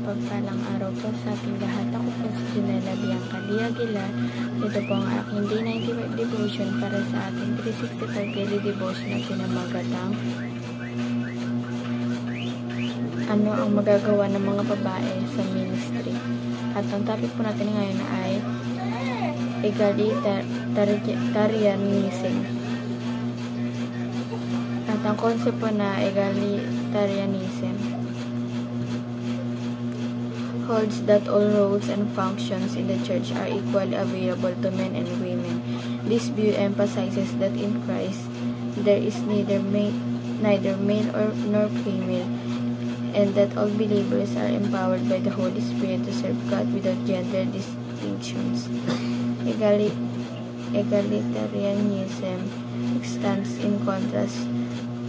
mapagpalang araw po sa ating lahat. Ako po si Junella Bianca Aguilar. Ito po ang aking Day 95 devotion para sa ating 365 daily devotion na pinamagatang ano ang magagawa ng mga babae sa ministry. At ang topic po natin ngayon ay egalitarianism. At ang concept po na egalitarianism holds that all roles and functions in the church are equally available to men and women. This view emphasizes that in Christ there is neither male nor female, and that all believers are empowered by the Holy Spirit to serve God without gender distinctions. Egalitarianism stands in contrast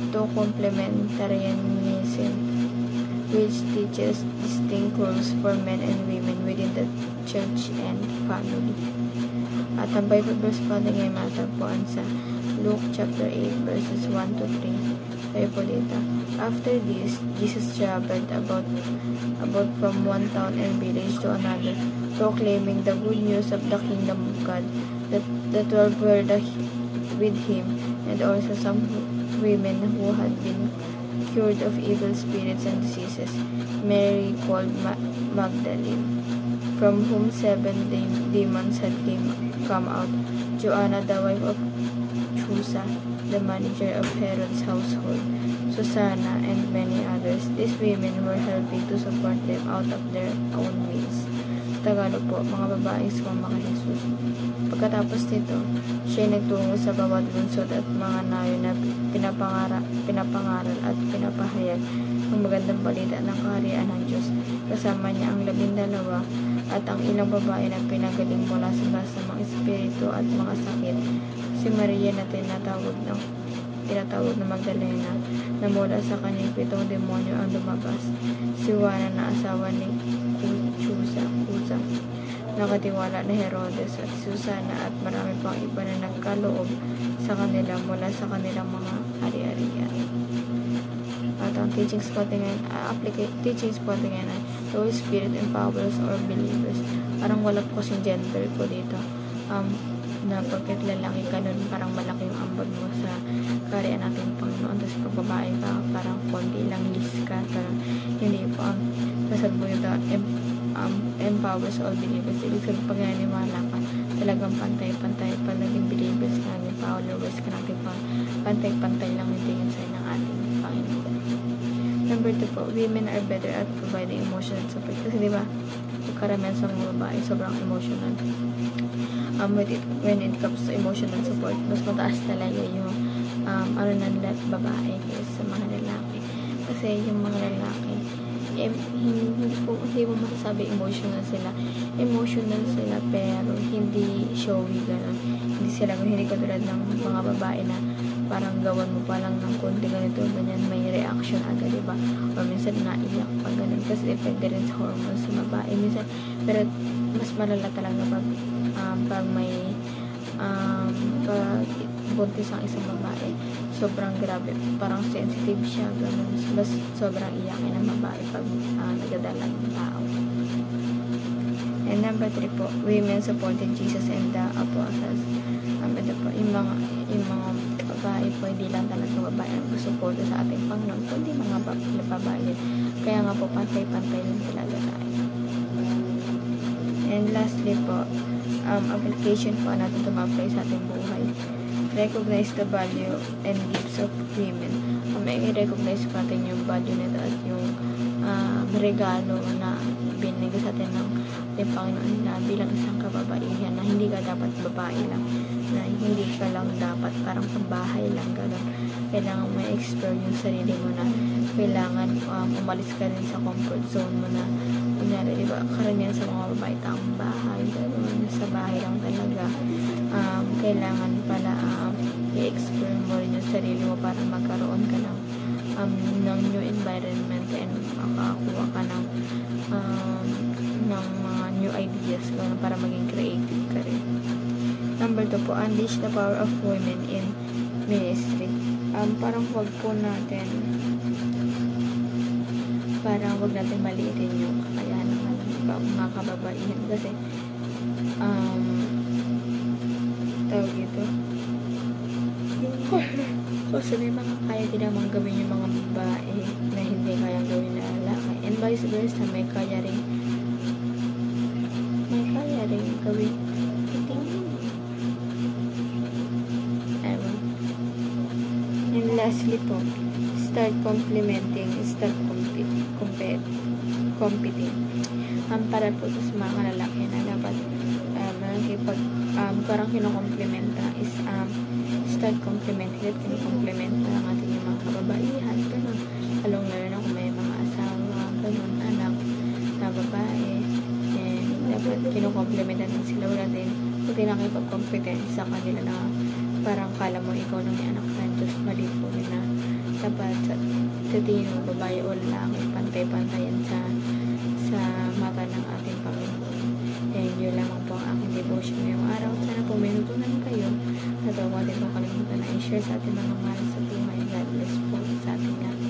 to complementarianism, which teaches distinct roles for men and women within the church and family. At ang Bible verse po natin ngayon matagpuan sa Luke chapter 8 verses 1 to 3. Tayo po dito. After this, Jesus traveled about from one town and village to another, proclaiming the good news of the kingdom of God. The 12 were with him, and also some women who had been cured of evil spirits and diseases. Mary called Magdalene, from whom 7 demons had come out. Joanna, the wife of Chusa, the manager of Herod's household. Susanna, and many others. These women were helping to support them out of their own means. Tagalog po, mga babaeng sumama kay Jesus. Pagkatapos nito, siya nagtungo sa bawat lungsod at mga nayo na pinapangaral at pinapahayag ang magandang balita ng kaharian ng Diyos. Kasama niya ang 12 at ang ilang babae na pinagaling mula sa masamang espiritu at mga sakit. Si Maria na tinatawag na Magdalena, na mula sa kanyang 7 demonyo ang lumabas. Si Juana na asawa ni Chusa, nakatiwala na Herodes, at Susana, at marami pang iba na nagkaloob sa kanila mula sa kanilang mga ari-arian. At ang teachings po ngayon ay the Holy Spirit empowers our believers. Parang wala po kasing gender po dito. Na pagkat lalaki ka nun, parang malaki yung ambag mo sa kaharian natin Panginoon. Tapos pag babae ka, parang konti lang list ka. Parang hindi po ang sasabi ito, empowers all believers. Ibig sabihin, pag naniniwala ka, talagang pantay-pantay. Pag naging believers ka, naging followers ka natin, pantay-pantay lang yung tingin sa'yo ng ating Panginoon. Number 2 po, women are better at providing emotional support. Kasi diba, karamihan sa mga babae, sobrang emotional. When it comes to emotional support, mas mataas talaga yung babae kaysa sa mga lalaki. Kasi yung mga lalaki, hindi mo masasabi emotional sila. Emotional sila pero hindi showy, gano'n. Hindi katulad ng mga babae na parang gawan mo pa lang ng konti ganito, ganyan, may reaction agad, diba? O minsan naiyak pa, ganun. Kasi depende rin sa hormones sa babae. Minsan, pero mas malala talaga pag may buntis ang isang babae, sobrang grabe, parang sensitive siya, ganun. Mas sobrang iyakin ng babae pag nagadala ng tao. And number 3 po, women supported Jesus and the apostles. Ito po, yung mga babae po, hindi lang talaga babae ang susuporta sa ating Panginoon, kundi mga babae. Kaya nga po, pantay-pantay lang talaga tayo. And lastly po, application po natin ito ma-apply sa ating buhay. Recognize the value and gifts of women. May i-recognize po natin yung value nito at yung regalo na binigay sa atin ng Panginoon na bilang isang kababaihan, na hindi ka dapat babae lang, na hindi ka lang dapat parang pambahay lang, gano'n. Kailangan may experience sarili mo, na kailangan umalis ka rin sa comfort zone mo, na kunyari, diba, karamihan sa mga babae taong bahay, gano'n, sa bahay lang talaga. Kailangan pala i-explore mo rin yung sarili mo para magkaroon ka ng new environment and makakuha ka ng mga new ideas para maging creative ka rin. Number 2 po, unleash the power of women in ministry. Parang wag natin maliitin yung kakayahan mga kababaihan kasi tawag ito kasi may mga kaya din naman gawin yung mga babae na hindi kayang gawin na lalaki, and vice versa, may kaya rin gawin ewan. And lastly po, start competing. Para po sa mga lalaki na dapat parang kinokomplementa is start complimenting at kinokomplementa lang natin yung mga kababaihan, ganun. Lalo na kung may mga asawa, ganun, anak na babae, and dapat kinokomplementa din sila. Wala din hindi nakipag-competence sa kanila na parang kala mo ikaw nang may anak na, just mali po yun na dapat sa tingin ng babae o lalaki pantay-pantayan sa mata ng ating Panginoon. And yun lamang po ang aking devotion ngayong araw. Sana po may natutunan kayo at huwag natin po kalimutan na i-share sa ating mga mahal sa buhay. God bless po sa ating lahat.